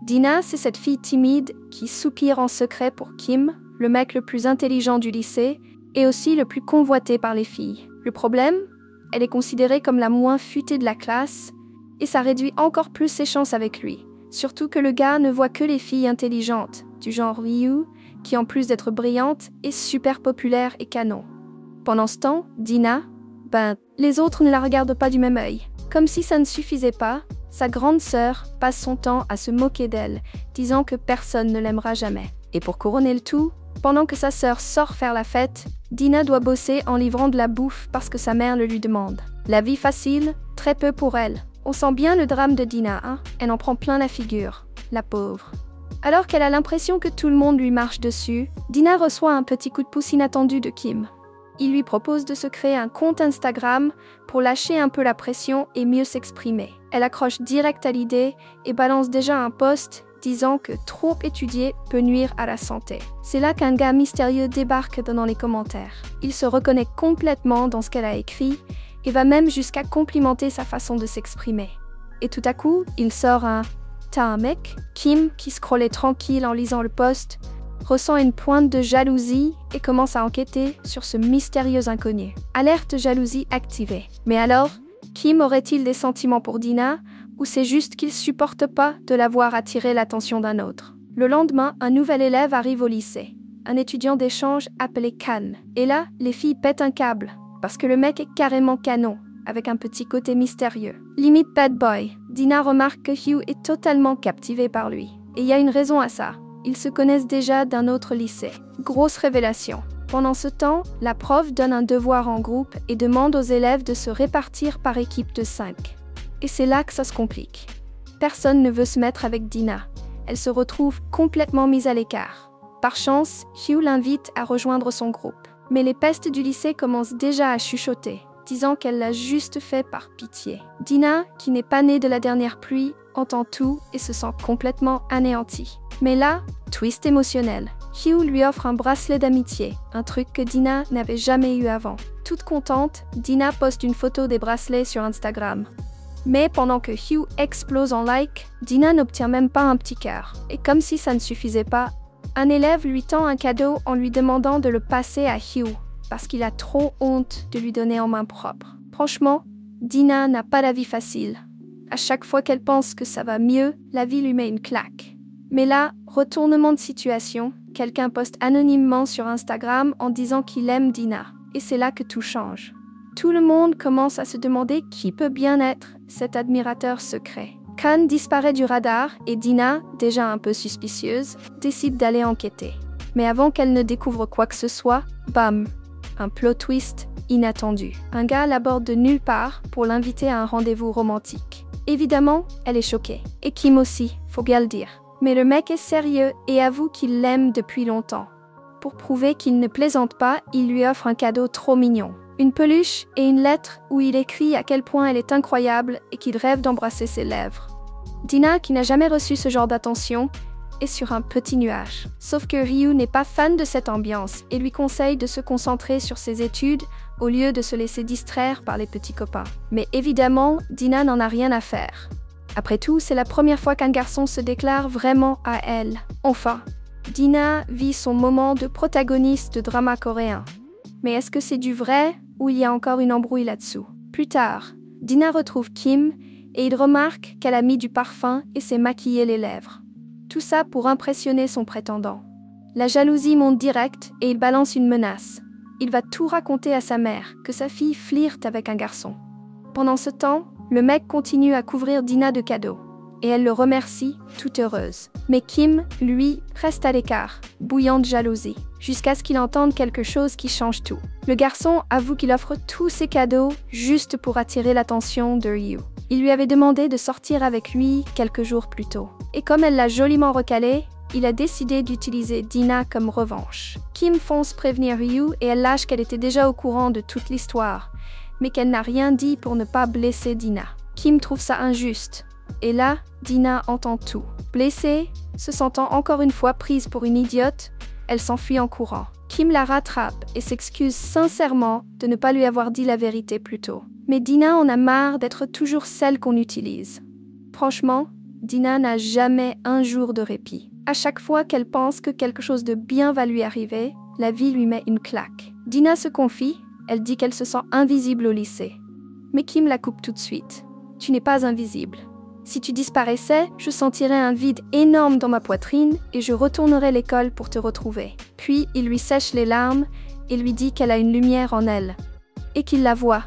Dina, c'est cette fille timide qui soupire en secret pour Kim, le mec le plus intelligent du lycée et aussi le plus convoité par les filles. Le problème, elle est considérée comme la moins futée de la classe et ça réduit encore plus ses chances avec lui. Surtout que le gars ne voit que les filles intelligentes, du genre Ryu, qui en plus d'être brillante, est super populaire et canon. Pendant ce temps, Dina, les autres ne la regardent pas du même œil. Comme si ça ne suffisait pas, sa grande sœur passe son temps à se moquer d'elle, disant que personne ne l'aimera jamais. Et pour couronner le tout, pendant que sa sœur sort faire la fête, Dina doit bosser en livrant de la bouffe parce que sa mère le lui demande. La vie facile, très peu pour elle. On sent bien le drame de Dina, hein? Elle en prend plein la figure, la pauvre. Alors qu'elle a l'impression que tout le monde lui marche dessus, Dina reçoit un petit coup de pouce inattendu de Kim. Il lui propose de se créer un compte Instagram pour lâcher un peu la pression et mieux s'exprimer. Elle accroche direct à l'idée et balance déjà un post disant que trop étudier peut nuire à la santé. C'est là qu'un gars mystérieux débarque dans les commentaires. Il se reconnaît complètement dans ce qu'elle a écrit et va même jusqu'à complimenter sa façon de s'exprimer. Et tout à coup, il sort un « T'as un mec ?» Kim, qui scrollait tranquille en lisant le post, ressent une pointe de jalousie et commence à enquêter sur ce mystérieux inconnu. Alerte jalousie activée. Mais alors, Kim aurait-il des sentiments pour Dina ou c'est juste qu'il supporte pas de la voir attirer l'attention d'un autre? Le lendemain, un nouvel élève arrive au lycée. Un étudiant d'échange appelé Kan. Et là, les filles pètent un câble, parce que le mec est carrément canon, avec un petit côté mystérieux. Limite bad boy. Dina remarque que Hugh est totalement captivé par lui. Et il y a une raison à ça. Ils se connaissent déjà d'un autre lycée. Grosse révélation. Pendant ce temps, la prof donne un devoir en groupe et demande aux élèves de se répartir par équipe de 5. Et c'est là que ça se complique. Personne ne veut se mettre avec Dina. Elle se retrouve complètement mise à l'écart. Par chance, Hugh l'invite à rejoindre son groupe. Mais les pestes du lycée commencent déjà à chuchoter, disant qu'elle l'a juste fait par pitié. Dina, qui n'est pas née de la dernière pluie, entend tout et se sent complètement anéantie. Mais là, twist émotionnel. Hugh lui offre un bracelet d'amitié, un truc que Dina n'avait jamais eu avant. Toute contente, Dina poste une photo des bracelets sur Instagram. Mais pendant que Hugh explose en like, Dina n'obtient même pas un petit cœur. Et comme si ça ne suffisait pas, un élève lui tend un cadeau en lui demandant de le passer à Hugh, parce qu'il a trop honte de lui donner en main propre. Franchement, Dina n'a pas la vie facile. À chaque fois qu'elle pense que ça va mieux, la vie lui met une claque. Mais là, retournement de situation, quelqu'un poste anonymement sur Instagram en disant qu'il aime Dina. Et c'est là que tout change. Tout le monde commence à se demander qui peut bien être cet admirateur secret. Kan disparaît du radar et Dina, déjà un peu suspicieuse, décide d'aller enquêter. Mais avant qu'elle ne découvre quoi que ce soit, bam, un plot twist inattendu. Un gars l'aborde de nulle part pour l'inviter à un rendez-vous romantique. Évidemment, elle est choquée. Et Kim aussi, faut bien le dire. Mais le mec est sérieux et avoue qu'il l'aime depuis longtemps. Pour prouver qu'il ne plaisante pas, il lui offre un cadeau trop mignon. Une peluche et une lettre où il écrit à quel point elle est incroyable et qu'il rêve d'embrasser ses lèvres. Dina, qui n'a jamais reçu ce genre d'attention, est sur un petit nuage. Sauf que Ryu n'est pas fan de cette ambiance et lui conseille de se concentrer sur ses études au lieu de se laisser distraire par les petits copains. Mais évidemment, Dina n'en a rien à faire. Après tout, c'est la première fois qu'un garçon se déclare vraiment à elle. Enfin, Dina vit son moment de protagoniste de drama coréen. Mais est-ce que c'est du vrai ou il y a encore une embrouille là-dessous? Plus tard, Dina retrouve Kim et il remarque qu'elle a mis du parfum et s'est maquillée les lèvres. Tout ça pour impressionner son prétendant. La jalousie monte direct et il balance une menace. Il va tout raconter à sa mère, que sa fille flirte avec un garçon. Pendant ce temps, le mec continue à couvrir Dina de cadeaux. Et elle le remercie, toute heureuse. Mais Kim, lui, reste à l'écart, bouillant de jalousie, jusqu'à ce qu'il entende quelque chose qui change tout. Le garçon avoue qu'il offre tous ses cadeaux juste pour attirer l'attention de Ryu. Il lui avait demandé de sortir avec lui quelques jours plus tôt. Et comme elle l'a joliment recalé, il a décidé d'utiliser Dina comme revanche. Kim fonce prévenir Ryu et elle lâche qu'elle était déjà au courant de toute l'histoire, mais qu'elle n'a rien dit pour ne pas blesser Dina. Kim trouve ça injuste. Et là, Dina entend tout. Blessée, se sentant encore une fois prise pour une idiote, elle s'enfuit en courant. Kim la rattrape et s'excuse sincèrement de ne pas lui avoir dit la vérité plus tôt. Mais Dina en a marre d'être toujours celle qu'on utilise. Franchement, Dina n'a jamais un jour de répit. À chaque fois qu'elle pense que quelque chose de bien va lui arriver, la vie lui met une claque. Dina se confie, elle dit qu'elle se sent invisible au lycée. Mais Kim la coupe tout de suite. Tu n'es pas invisible. Si tu disparaissais, je sentirais un vide énorme dans ma poitrine et je retournerais à l'école pour te retrouver. Puis il lui sèche les larmes et lui dit qu'elle a une lumière en elle et qu'il la voit.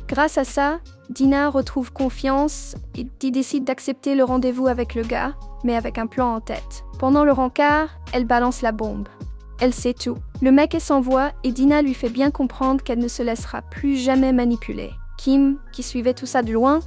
Grâce à ça, Dina retrouve confiance et décide d'accepter le rendez-vous avec le gars, mais avec un plan en tête. Pendant le rencard, elle balance la bombe. Elle sait tout. Le mec est sans voix et Dina lui fait bien comprendre qu'elle ne se laissera plus jamais manipuler. Kim, qui suivait tout ça de loin,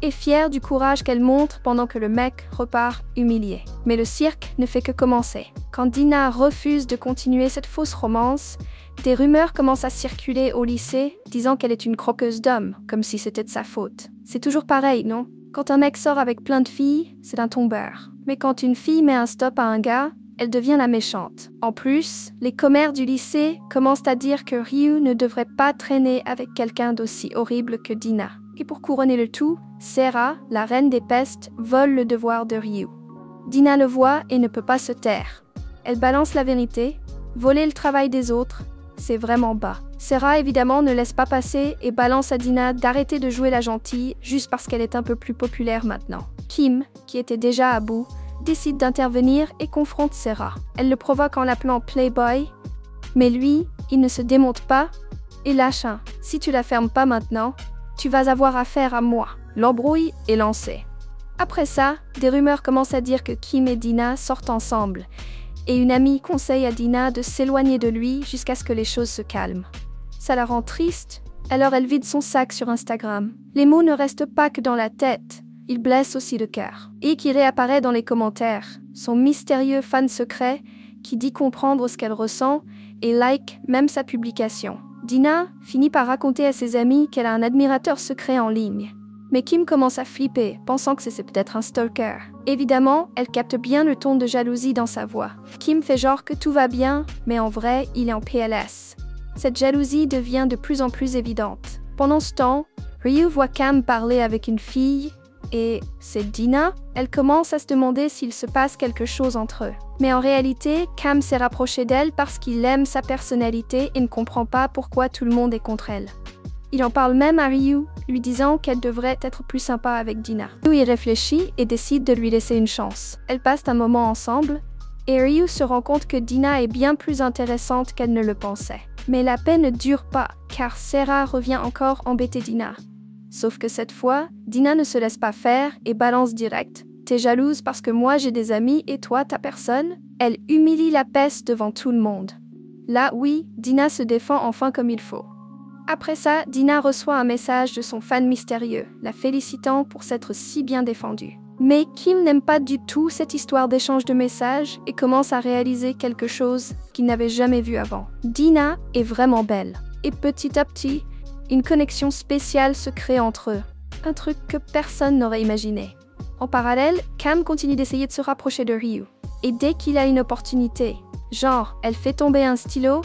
est fière du courage qu'elle montre pendant que le mec repart humilié. Mais le cirque ne fait que commencer. Quand Dina refuse de continuer cette fausse romance, des rumeurs commencent à circuler au lycée, disant qu'elle est une croqueuse d'hommes, comme si c'était de sa faute. C'est toujours pareil, non? Quand un mec sort avec plein de filles, c'est un tombeur. Mais quand une fille met un stop à un gars, elle devient la méchante. En plus, les commères du lycée commencent à dire que Ryu ne devrait pas traîner avec quelqu'un d'aussi horrible que Dina. Et pour couronner le tout, Sera, la reine des pestes, vole le devoir de Ryu. Dina le voit et ne peut pas se taire. Elle balance la vérité. Voler le travail des autres, c'est vraiment bas. Sera évidemment ne laisse pas passer et balance à Dina d'arrêter de jouer la gentille juste parce qu'elle est un peu plus populaire maintenant. Kim, qui était déjà à bout, décide d'intervenir et confronte Sera. Elle le provoque en l'appelant Playboy, mais lui, il ne se démonte pas et lâche un « Si tu la fermes pas maintenant, tu vas avoir affaire à moi ». L'embrouille est lancée. Après ça, des rumeurs commencent à dire que Kim et Dina sortent ensemble, et une amie conseille à Dina de s'éloigner de lui jusqu'à ce que les choses se calment. Ça la rend triste, alors elle vide son sac sur Instagram. Les mots ne restent pas que dans la tête, ils blessent aussi le cœur. Et qui réapparaît dans les commentaires, son mystérieux fan secret qui dit comprendre ce qu'elle ressent et like même sa publication. Dina finit par raconter à ses amis qu'elle a un admirateur secret en ligne. Mais Kim commence à flipper, pensant que c'est peut-être un stalker. Évidemment, elle capte bien le ton de jalousie dans sa voix. Kim fait genre que tout va bien, mais en vrai, il est en PLS. Cette jalousie devient de plus en plus évidente. Pendant ce temps, Ryu voit Cam parler avec une fille, et c'est Dina. Elle commence à se demander s'il se passe quelque chose entre eux. Mais en réalité, Cam s'est rapproché d'elle parce qu'il aime sa personnalité et ne comprend pas pourquoi tout le monde est contre elle. Il en parle même à Ryu, lui disant qu'elle devrait être plus sympa avec Dina. Ryu y réfléchit et décide de lui laisser une chance. Elles passent un moment ensemble, et Ryu se rend compte que Dina est bien plus intéressante qu'elle ne le pensait. Mais la paix ne dure pas, car Sera revient encore embêter Dina. Sauf que cette fois, Dina ne se laisse pas faire et balance direct. T'es jalouse parce que moi j'ai des amis et toi t'as personne? Elle humilie la peste devant tout le monde. Là, oui, Dina se défend enfin comme il faut. Après ça, Dina reçoit un message de son fan mystérieux, la félicitant pour s'être si bien défendue. Mais Kim n'aime pas du tout cette histoire d'échange de messages et commence à réaliser quelque chose qu'il n'avait jamais vu avant. Dina est vraiment belle. Et petit à petit, une connexion spéciale se crée entre eux. Un truc que personne n'aurait imaginé. En parallèle, Cam continue d'essayer de se rapprocher de Ryu. Et dès qu'il a une opportunité, genre elle fait tomber un stylo,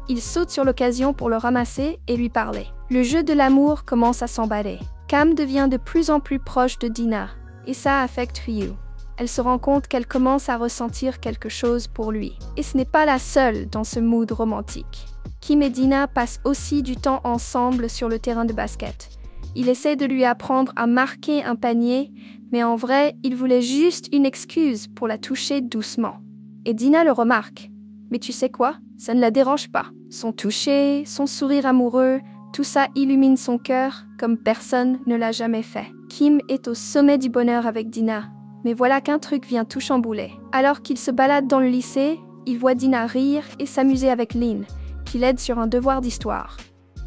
il saute sur l'occasion pour le ramasser et lui parler. Le jeu de l'amour commence à s'emballer. Cam devient de plus en plus proche de Dina, et ça affecte Ryu. Elle se rend compte qu'elle commence à ressentir quelque chose pour lui. Et ce n'est pas la seule dans ce mood romantique. Kim et Dina passent aussi du temps ensemble sur le terrain de basket. Il essaie de lui apprendre à marquer un panier, mais en vrai, il voulait juste une excuse pour la toucher doucement. Et Dina le remarque. Mais tu sais quoi? Ça ne la dérange pas. Son toucher, son sourire amoureux, tout ça illumine son cœur comme personne ne l'a jamais fait. Kim est au sommet du bonheur avec Dina. Mais voilà qu'un truc vient tout chambouler. Alors qu'il se balade dans le lycée, il voit Dina rire et s'amuser avec Lynn, qui l'aide sur un devoir d'histoire.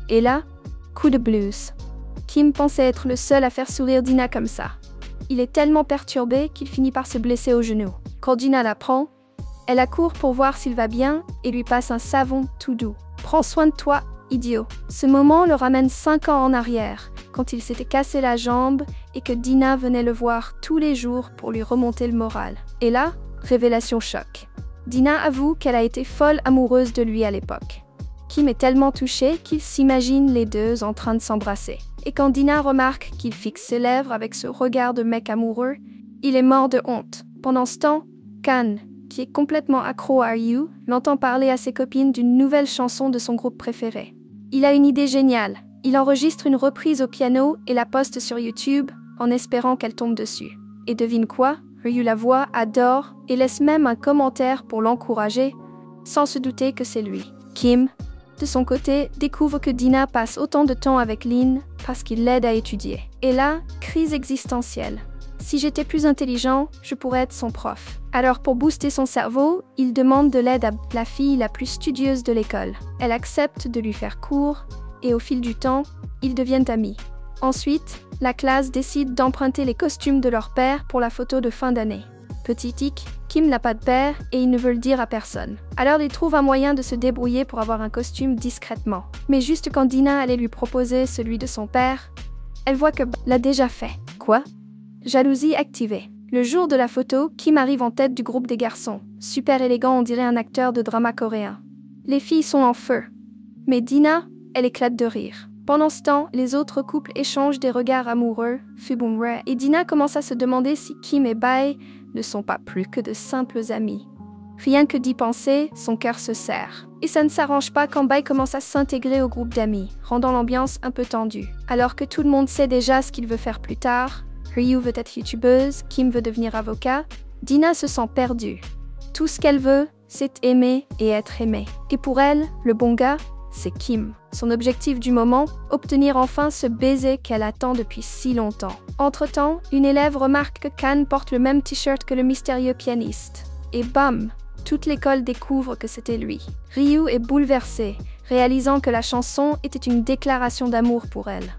Et là, coup de blues. Kim pensait être le seul à faire sourire Dina comme ça. Il est tellement perturbé qu'il finit par se blesser au genou. Quand Dina l'apprend, elle accourt pour voir s'il va bien et lui passe un savon tout doux. « Prends soin de toi, idiot ». Ce moment le ramène 5 ans en arrière, quand il s'était cassé la jambe et que Dina venait le voir tous les jours pour lui remonter le moral. Et là, révélation choc. Dina avoue qu'elle a été folle amoureuse de lui à l'époque. Kim est tellement touché qu'il s'imagine les deux en train de s'embrasser. Et quand Dina remarque qu'il fixe ses lèvres avec ce regard de mec amoureux, Il est mort de honte. Pendant ce temps, Kan, qui est complètement accro à Ryu, l'entend parler à ses copines d'une nouvelle chanson de son groupe préféré. Il a une idée géniale. Il enregistre une reprise au piano et la poste sur YouTube en espérant qu'elle tombe dessus. Et devine quoi? Ryu la voit, adore et laisse même un commentaire pour l'encourager, sans se douter que c'est lui. Kim, de son côté, découvre que Dina passe autant de temps avec Lin parce qu'il l'aide à étudier. Et là, crise existentielle. Si j'étais plus intelligent, je pourrais être son prof. Alors pour booster son cerveau, il demande de l'aide à la fille la plus studieuse de l'école. Elle accepte de lui faire cours et au fil du temps, ils deviennent amis. Ensuite, la classe décide d'emprunter les costumes de leur père pour la photo de fin d'année. Petit tic, Kim n'a pas de père et il ne veut le dire à personne. Alors il trouve un moyen de se débrouiller pour avoir un costume discrètement. Mais juste quand Dina allait lui proposer celui de son père, elle voit que l'a déjà fait. Quoi? Jalousie activée. Le jour de la photo, Kim arrive en tête du groupe des garçons. Super élégant, on dirait un acteur de drama coréen. Les filles sont en feu. Mais Dina, elle éclate de rire. Pendant ce temps, les autres couples échangent des regards amoureux, Fubumre, et Dina commence à se demander si Kim et Bae ne sont pas plus que de simples amis. Rien que d'y penser, son cœur se serre. Et ça ne s'arrange pas quand Bae commence à s'intégrer au groupe d'amis, rendant l'ambiance un peu tendue. Alors que tout le monde sait déjà ce qu'il veut faire plus tard, Ryu veut être youtubeuse, Kim veut devenir avocat, Dina se sent perdue. Tout ce qu'elle veut, c'est aimer et être aimée. Et pour elle, le bon gars, c'est Kim. Son objectif du moment, obtenir enfin ce baiser qu'elle attend depuis si longtemps. Entre-temps, une élève remarque que Kan porte le même t-shirt que le mystérieux pianiste. Et bam, toute l'école découvre que c'était lui. Ryu est bouleversé, réalisant que la chanson était une déclaration d'amour pour elle.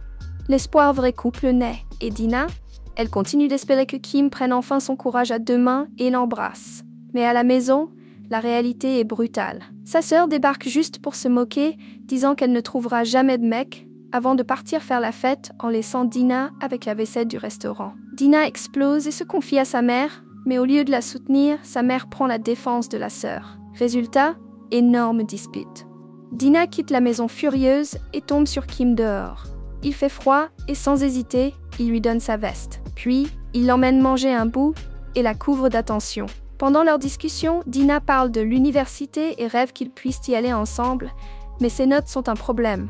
L'espoir vrai couple naît, et Dina, elle continue d'espérer que Kim prenne enfin son courage à deux mains et l'embrasse. Mais à la maison, la réalité est brutale. Sa sœur débarque juste pour se moquer, disant qu'elle ne trouvera jamais de mec, avant de partir faire la fête en laissant Dina avec la vaisselle du restaurant. Dina explose et se confie à sa mère, mais au lieu de la soutenir, sa mère prend la défense de la sœur. Résultat, énorme dispute. Dina quitte la maison furieuse et tombe sur Kim dehors. Il fait froid et sans hésiter, il lui donne sa veste. Puis, il l'emmène manger un bout et la couvre d'attention. Pendant leur discussion, Dina parle de l'université et rêve qu'ils puissent y aller ensemble, mais ses notes sont un problème.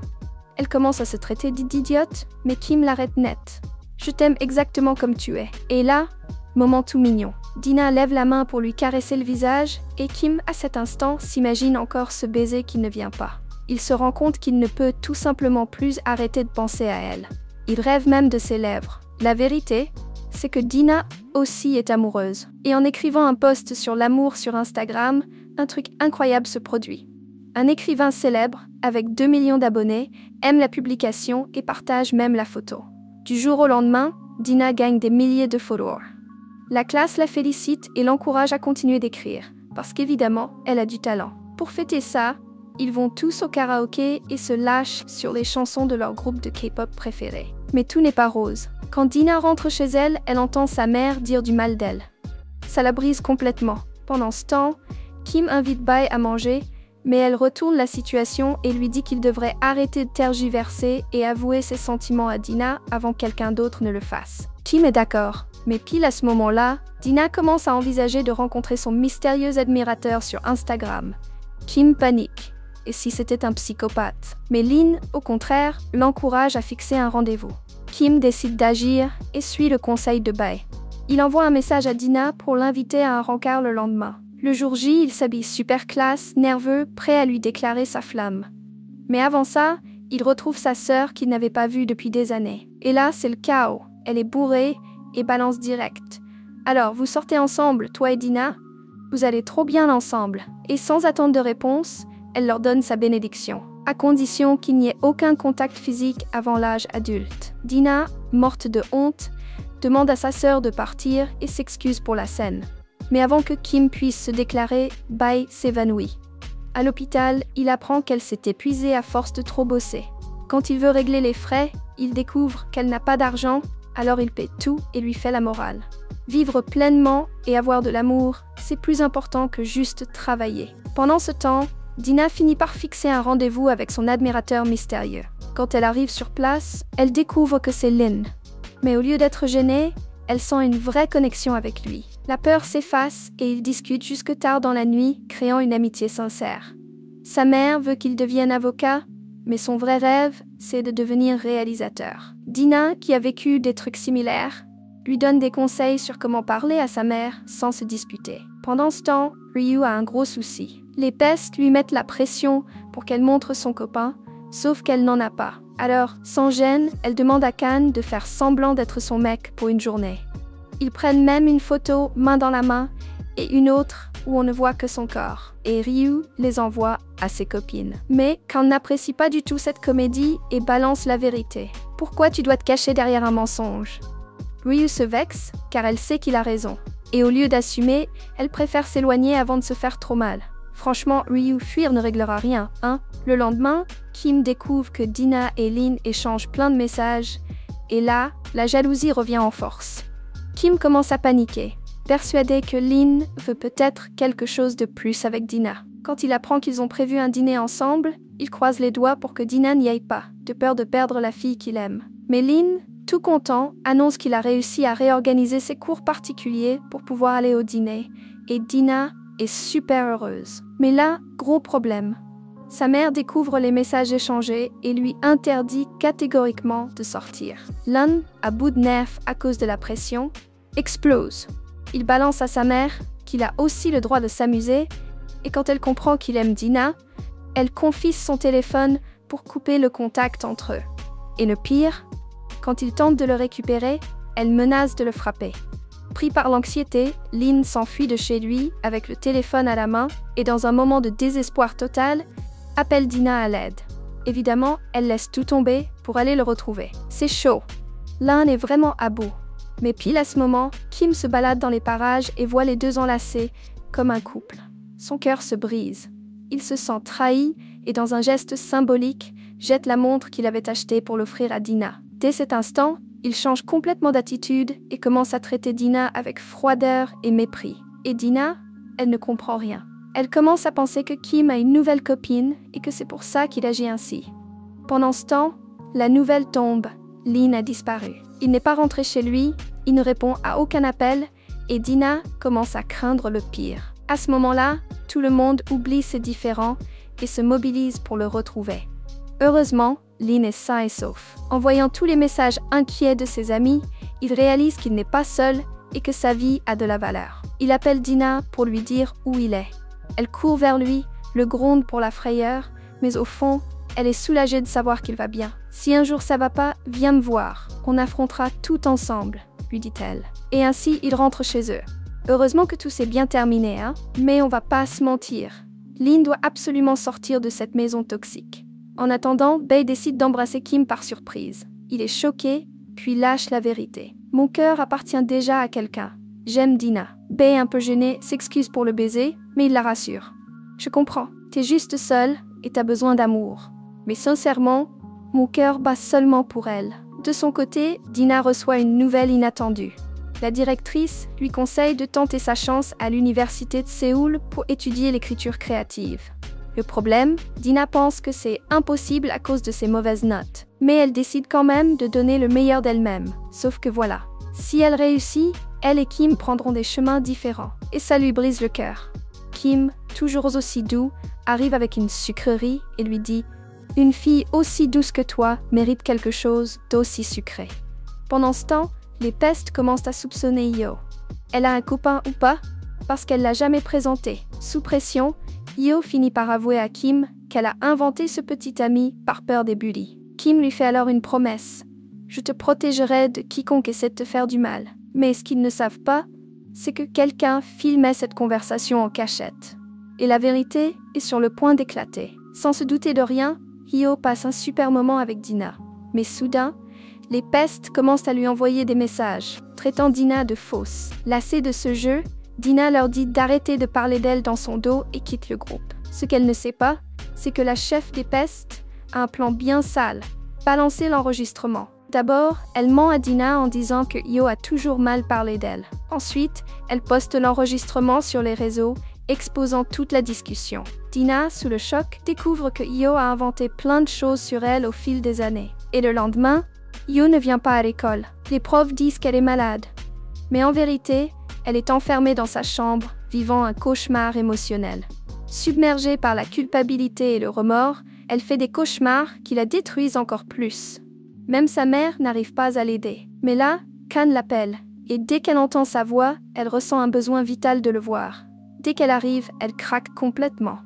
Elle commence à se traiter d'idiote, mais Kim l'arrête net. « Je t'aime exactement comme tu es. » Et là, moment tout mignon. Dina lève la main pour lui caresser le visage, et Kim, à cet instant, s'imagine encore ce baiser qui ne vient pas. Il se rend compte qu'il ne peut tout simplement plus arrêter de penser à elle. Il rêve même de ses lèvres. La vérité, c'est que Dina aussi est amoureuse. Et en écrivant un post sur l'amour sur Instagram, un truc incroyable se produit. Un écrivain célèbre, avec 2 millions d'abonnés, aime la publication et partage même la photo. Du jour au lendemain, Dina gagne des milliers de followers. La classe la félicite et l'encourage à continuer d'écrire, parce qu'évidemment, elle a du talent. Pour fêter ça, ils vont tous au karaoké et se lâchent sur les chansons de leur groupe de K-pop préféré. Mais tout n'est pas rose. Quand Dina rentre chez elle, elle entend sa mère dire du mal d'elle. Ça la brise complètement. Pendant ce temps, Kim invite Bae à manger, mais elle retourne la situation et lui dit qu'il devrait arrêter de tergiverser et avouer ses sentiments à Dina avant que quelqu'un d'autre ne le fasse. Kim est d'accord, mais pile à ce moment-là, Dina commence à envisager de rencontrer son mystérieux admirateur sur Instagram. Kim panique. Et si c'était un psychopathe? Mais Lin, au contraire, l'encourage à fixer un rendez-vous. Kim décide d'agir et suit le conseil de Bae. Il envoie un message à Dina pour l'inviter à un rencard le lendemain. Le jour J, il s'habille super classe, nerveux, prêt à lui déclarer sa flamme. Mais avant ça, il retrouve sa sœur qu'il n'avait pas vue depuis des années. Et là, c'est le chaos. Elle est bourrée et balance direct. « Alors, vous sortez ensemble, toi et Dina? Vous allez trop bien ensemble. » Et sans attendre de réponse, elle leur donne sa bénédiction, à condition qu'il n'y ait aucun contact physique avant l'âge adulte. Dina, morte de honte, demande à sa sœur de partir et s'excuse pour la scène. Mais avant que Kim puisse se déclarer, Bae s'évanouit. À l'hôpital, il apprend qu'elle s'est épuisée à force de trop bosser. Quand il veut régler les frais, il découvre qu'elle n'a pas d'argent, alors il paie tout et lui fait la morale. Vivre pleinement et avoir de l'amour, c'est plus important que juste travailler. Pendant ce temps, Dina finit par fixer un rendez-vous avec son admirateur mystérieux. Quand elle arrive sur place, elle découvre que c'est Lin. Mais au lieu d'être gênée, Elle sent une vraie connexion avec lui. La peur s'efface et ils discutent jusque tard dans la nuit, créant une amitié sincère. Sa mère veut qu'il devienne avocat, mais son vrai rêve, c'est de devenir réalisateur. Dina, qui a vécu des trucs similaires, lui donne des conseils sur comment parler à sa mère sans se disputer. Pendant ce temps, Ryu a un gros souci. Les pestes lui mettent la pression pour qu'elle montre son copain, sauf qu'elle n'en a pas. Alors, sans gêne, elle demande à Kan de faire semblant d'être son mec pour une journée. Ils prennent même une photo main dans la main et une autre où on ne voit que son corps. Et Ryu les envoie à ses copines. Mais Kan n'apprécie pas du tout cette comédie et balance la vérité. Pourquoi tu dois te cacher derrière un mensonge? Ryu se vexe car elle sait qu'il a raison. Et au lieu d'assumer, elle préfère s'éloigner avant de se faire trop mal. Franchement, Ryu fuir ne réglera rien, hein? Le lendemain, Kim découvre que Dina et Lin échangent plein de messages. Et là, la jalousie revient en force. Kim commence à paniquer, persuadé que Lin veut peut-être quelque chose de plus avec Dina. Quand il apprend qu'ils ont prévu un dîner ensemble, il croise les doigts pour que Dina n'y aille pas, de peur de perdre la fille qu'il aime. Mais Lin, tout content, annonce qu'il a réussi à réorganiser ses cours particuliers pour pouvoir aller au dîner, et Dina est super heureuse. Mais là, gros problème. Sa mère découvre les messages échangés et lui interdit catégoriquement de sortir. Lin, à bout de nerfs à cause de la pression, explose. Il balance à sa mère qu'il a aussi le droit de s'amuser, et quand elle comprend qu'il aime Dina, elle confisque son téléphone pour couper le contact entre eux. Et le pire, quand il tente de le récupérer, elle menace de le frapper. Pris par l'anxiété, Lin s'enfuit de chez lui avec le téléphone à la main et dans un moment de désespoir total, appelle Dina à l'aide. Évidemment, elle laisse tout tomber pour aller le retrouver. C'est chaud. Lin est vraiment à bout. Mais pile à ce moment, Kim se balade dans les parages et voit les deux enlacés comme un couple. Son cœur se brise. Il se sent trahi et dans un geste symbolique, jette la montre qu'il avait achetée pour l'offrir à Dina. Dès cet instant, il change complètement d'attitude et commence à traiter Dina avec froideur et mépris. Et Dina, elle ne comprend rien. Elle commence à penser que Kim a une nouvelle copine et que c'est pour ça qu'il agit ainsi. Pendant ce temps, la nouvelle tombe. Lin a disparu. Il n'est pas rentré chez lui, il ne répond à aucun appel et Dina commence à craindre le pire. À ce moment-là, tout le monde oublie ses différends et se mobilise pour le retrouver. Heureusement, Lin est sain et sauf. En voyant tous les messages inquiets de ses amis, il réalise qu'il n'est pas seul et que sa vie a de la valeur. Il appelle Dina pour lui dire où il est. Elle court vers lui, le gronde pour la frayeur, mais au fond, elle est soulagée de savoir qu'il va bien. « Si un jour ça va pas, viens me voir. On affrontera tout ensemble, » lui dit-elle. Et ainsi, ils rentrent chez eux. Heureusement que tout s'est bien terminé, hein? Mais on va pas se mentir. Lin doit absolument sortir de cette maison toxique. En attendant, Bae décide d'embrasser Kim par surprise. Il est choqué, puis lâche la vérité. « Mon cœur appartient déjà à quelqu'un. J'aime Dina. » Bae, un peu gêné, s'excuse pour le baiser, mais il la rassure. « Je comprends. T'es juste seule et t'as besoin d'amour. Mais sincèrement, mon cœur bat seulement pour elle. » De son côté, Dina reçoit une nouvelle inattendue. La directrice lui conseille de tenter sa chance à l'université de Séoul pour étudier l'écriture créative. Le problème, Dina pense que c'est impossible à cause de ses mauvaises notes. Mais elle décide quand même de donner le meilleur d'elle-même. Sauf que voilà, si elle réussit, elle et Kim prendront des chemins différents. Et ça lui brise le cœur. Kim, toujours aussi doux, arrive avec une sucrerie et lui dit « Une fille aussi douce que toi mérite quelque chose d'aussi sucré. » Pendant ce temps, les pestes commencent à soupçonner Yo. Elle a un copain ou pas? Parce qu'elle l'a jamais présenté. Sous pression, Yo finit par avouer à Kim qu'elle a inventé ce petit ami par peur des bullies. Kim lui fait alors une promesse. « Je te protégerai de quiconque essaie de te faire du mal. » Mais ce qu'ils ne savent pas, c'est que quelqu'un filmait cette conversation en cachette. Et la vérité est sur le point d'éclater. Sans se douter de rien, Yo passe un super moment avec Dina. Mais soudain, les pestes commencent à lui envoyer des messages, traitant Dina de fausse. Lassée de ce jeu, Dina leur dit d'arrêter de parler d'elle dans son dos et quitte le groupe. Ce qu'elle ne sait pas, c'est que la chef des pestes a un plan bien sale, balancer l'enregistrement. D'abord, elle ment à Dina en disant que Yo a toujours mal parlé d'elle. Ensuite, elle poste l'enregistrement sur les réseaux, exposant toute la discussion. Dina, sous le choc, découvre que Yo a inventé plein de choses sur elle au fil des années. Et le lendemain, Yo ne vient pas à l'école. Les profs disent qu'elle est malade. Mais en vérité, elle est enfermée dans sa chambre, vivant un cauchemar émotionnel. Submergée par la culpabilité et le remords, elle fait des cauchemars qui la détruisent encore plus. Même sa mère n'arrive pas à l'aider. Mais là, Kan l'appelle, et dès qu'elle entend sa voix, elle ressent un besoin vital de le voir. Dès qu'elle arrive, elle craque complètement.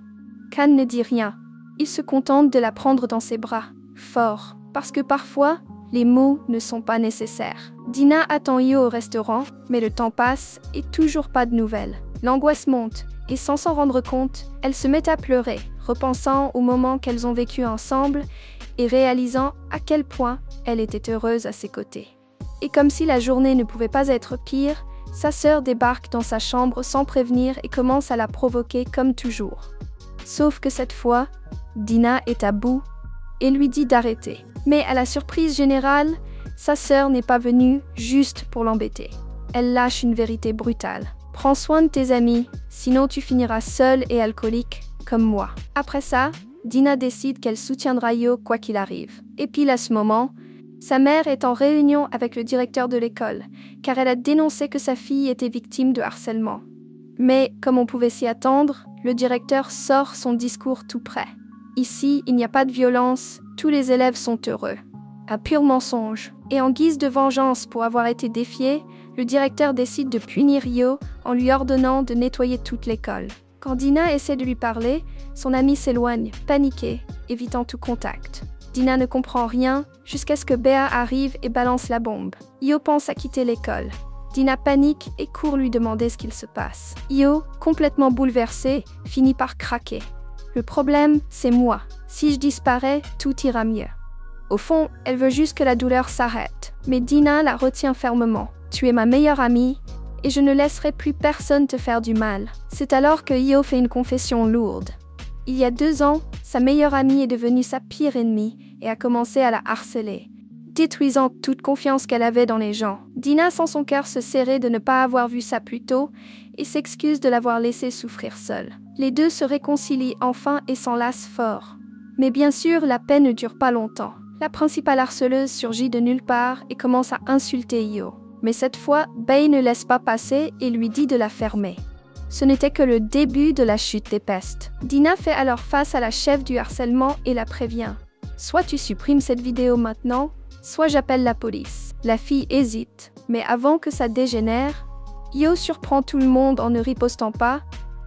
Kan ne dit rien. Il se contente de la prendre dans ses bras, fort, parce que parfois, les mots ne sont pas nécessaires. Dina attend Hyo au restaurant, mais le temps passe et toujours pas de nouvelles. L'angoisse monte, et sans s'en rendre compte, elle se met à pleurer, repensant aux moments qu'elles ont vécus ensemble et réalisant à quel point elle était heureuse à ses côtés. Et comme si la journée ne pouvait pas être pire, sa sœur débarque dans sa chambre sans prévenir et commence à la provoquer comme toujours. Sauf que cette fois, Dina est à bout et lui dit d'arrêter. Mais à la surprise générale, sa sœur n'est pas venue juste pour l'embêter. Elle lâche une vérité brutale. Prends soin de tes amis, sinon tu finiras seule et alcoolique, comme moi. Après ça, Dina décide qu'elle soutiendra Hyo quoi qu'il arrive. Et pile à ce moment, sa mère est en réunion avec le directeur de l'école, car elle a dénoncé que sa fille était victime de harcèlement. Mais, comme on pouvait s'y attendre, le directeur sort son discours tout prêt. Ici, il n'y a pas de violence, tous les élèves sont heureux. Un pur mensonge. Et en guise de vengeance pour avoir été défié, le directeur décide de punir Hyo en lui ordonnant de nettoyer toute l'école. Quand Dina essaie de lui parler, son amie s'éloigne, paniquée, évitant tout contact. Dina ne comprend rien jusqu'à ce que Béa arrive et balance la bombe. Hyo pense à quitter l'école. Dina panique et court lui demander ce qu'il se passe. Hyo, complètement bouleversée, finit par craquer. Le problème, c'est moi. Si je disparais, tout ira mieux. Au fond, elle veut juste que la douleur s'arrête. Mais Dina la retient fermement. Tu es ma meilleure amie et je ne laisserai plus personne te faire du mal. C'est alors que Hyo fait une confession lourde. Il y a 2 ans, sa meilleure amie est devenue sa pire ennemie et a commencé à la harceler, détruisant toute confiance qu'elle avait dans les gens. Dina sent son cœur se serrer de ne pas avoir vu ça plus tôt et s'excuse de l'avoir laissée souffrir seule. Les deux se réconcilient enfin et s'enlacent fort. Mais bien sûr, la paix ne dure pas longtemps. La principale harceleuse surgit de nulle part et commence à insulter Hyo. Mais cette fois, Bae ne laisse pas passer et lui dit de la fermer. Ce n'était que le début de la chute des pestes. Dina fait alors face à la chef du harcèlement et la prévient. Soit tu supprimes cette vidéo maintenant, soit j'appelle la police. La fille hésite, mais avant que ça dégénère, Hyo surprend tout le monde en ne ripostant pas,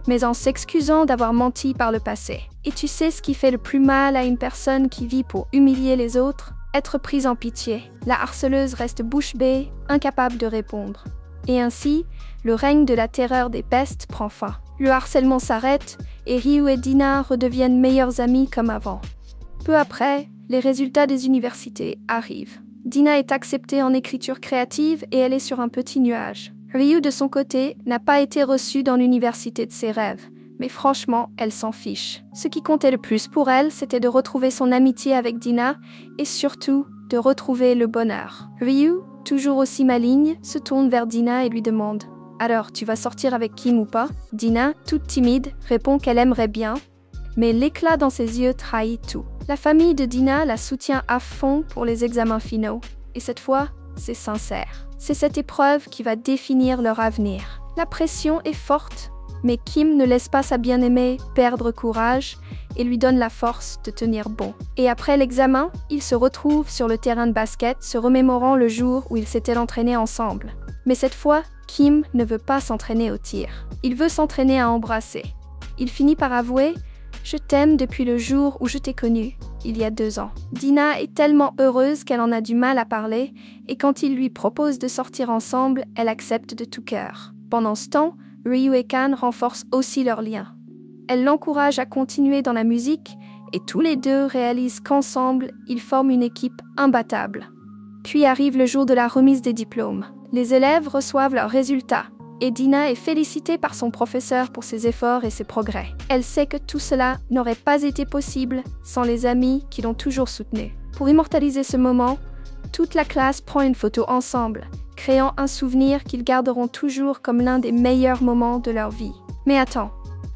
mais en s'excusant d'avoir menti par le passé. Et tu sais ce qui fait le plus mal à une personne qui vit pour humilier les autres? Être prise en pitié. La harceleuse reste bouche bée, incapable de répondre. Et ainsi, le règne de la terreur des pestes prend fin. Le harcèlement s'arrête et Ryu et Dina redeviennent meilleurs amis comme avant. Peu après, les résultats des universités arrivent. Dina est acceptée en écriture créative et elle est sur un petit nuage. Ryu, de son côté, n'a pas été reçue dans l'université de ses rêves. Mais franchement, elle s'en fiche. Ce qui comptait le plus pour elle, c'était de retrouver son amitié avec Dina et surtout de retrouver le bonheur. Ryu, toujours aussi maligne, se tourne vers Dina et lui demande « Alors, tu vas sortir avec Kim ou pas ?» Dina, toute timide, répond qu'elle aimerait bien, mais l'éclat dans ses yeux trahit tout. La famille de Dina la soutient à fond pour les examens finaux, et cette fois, c'est sincère. C'est cette épreuve qui va définir leur avenir. La pression est forte, mais Kim ne laisse pas sa bien-aimée perdre courage et lui donne la force de tenir bon. Et après l'examen, ils se retrouvent sur le terrain de basket, se remémorant le jour où ils s'étaient entraînés ensemble. Mais cette fois, Kim ne veut pas s'entraîner au tir. Il veut s'entraîner à embrasser. Il finit par avouer « Je t'aime depuis le jour où je t'ai connue, il y a 2 ans. » Dina est tellement heureuse qu'elle en a du mal à parler, et quand il lui propose de sortir ensemble, elle accepte de tout cœur. Pendant ce temps, Ryu et Kan renforcent aussi leur lien. Elle l'encourage à continuer dans la musique et tous les deux réalisent qu'ensemble, ils forment une équipe imbattable. Puis arrive le jour de la remise des diplômes. Les élèves reçoivent leurs résultats et Dina est félicitée par son professeur pour ses efforts et ses progrès. Elle sait que tout cela n'aurait pas été possible sans les amis qui l'ont toujours soutenue. Pour immortaliser ce moment, toute la classe prend une photo ensemble, créant un souvenir qu'ils garderont toujours comme l'un des meilleurs moments de leur vie. Mais attends,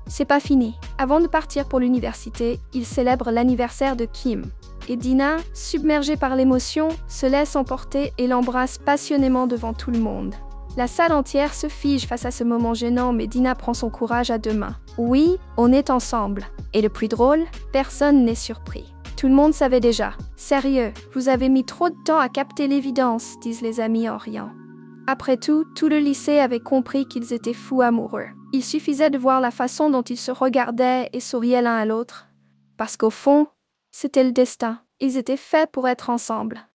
c'est pas fini. Avant de partir pour l'université, ils célèbrent l'anniversaire de Kim. Et Dina, submergée par l'émotion, se laisse emporter et l'embrasse passionnément devant tout le monde. La salle entière se fige face à ce moment gênant, mais Dina prend son courage à deux mains. Oui, on est ensemble. Et le plus drôle, personne n'est surpris. Tout le monde savait déjà. Sérieux, vous avez mis trop de temps à capter l'évidence, disent les amis en riant. Après tout le lycée avait compris qu'ils étaient fous amoureux. Il suffisait de voir la façon dont ils se regardaient et souriaient l'un à l'autre. Parce qu'au fond, c'était le destin. Ils étaient faits pour être ensemble.